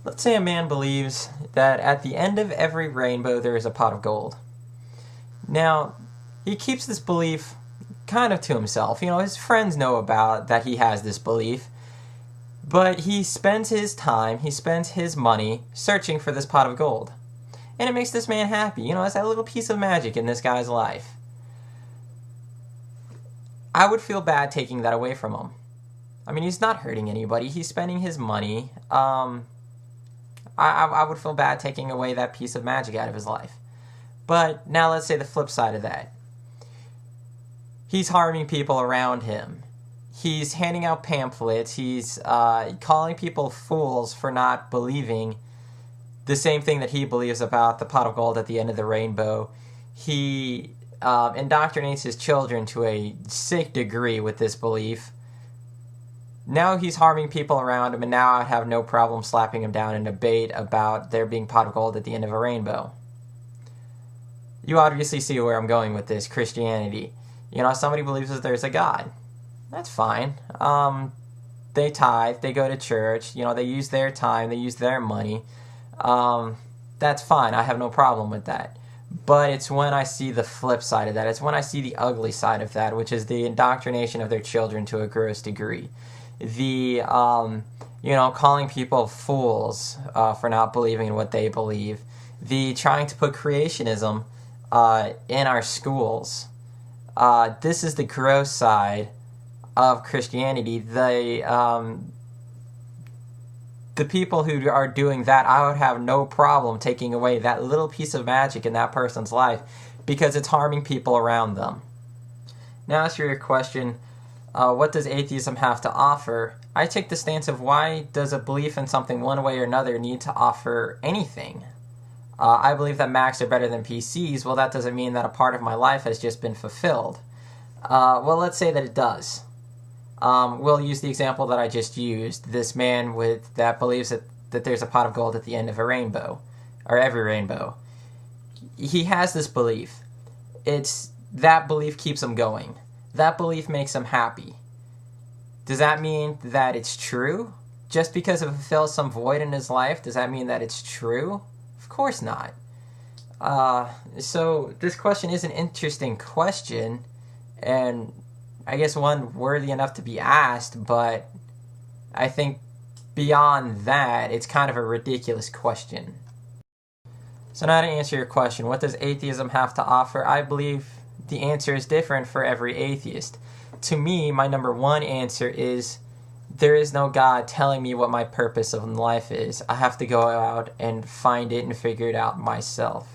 Let's say a man believes that at the end of every rainbow there is a pot of gold. Now, he keeps this belief kind of to himself. His friends know about that he has this belief, but he spends his time, he spends his money searching for this pot of gold. And it makes this man happy. It's that little piece of magic in this guy's life. I would feel bad taking that away from him. He's not hurting anybody. He's spending his money. I would feel bad taking away that piece of magic out of his life. But now let's say the flip side of that. He's harming people around him. He's handing out pamphlets. He's calling people fools for not believing the same thing that he believes about the pot of gold at the end of the rainbow. He indoctrinates his children to a sick degree with this belief. Now he's harming people around him, and now I'd have no problem slapping him down in debate about there being pot of gold at the end of a rainbow. You obviously see where I'm going with this. Christianity. Somebody believes that there's a God. That's fine. They tithe, they go to church, they use their time, they use their money. That's fine. I have no problem with that. But it's when I see the flip side of that. It's when I see the ugly side of that, which is the indoctrination of their children to a gross degree. The, calling people fools for not believing in what they believe. The trying to put creationism in our schools. This is the gross side of Christianity. The people who are doing that, I would have no problem taking away that little piece of magic in that person's life because it's harming people around them. Now, as for your question, what does atheism have to offer? I take the stance of why does a belief in something one way or another need to offer anything? I believe that Macs are better than PCs. Well, that doesn't mean that a part of my life has just been fulfilled. Well, let's say that it does. We'll use the example that I just used. This man that believes that there's a pot of gold at the end of a rainbow, or every rainbow. He has this belief. That belief keeps him going. That belief makes him happy. Does that mean that it's true? Just because it fulfills some void in his life, does that mean that it's true? Of course not. So this question is an interesting question, and I guess one worthy enough to be asked, but I think beyond that, it's kind of a ridiculous question. So now to answer your question, what does atheism have to offer? I believe the answer is different for every atheist. To me, my number one answer is there is no God telling me what my purpose of life is. I have to go out and find it and figure it out myself.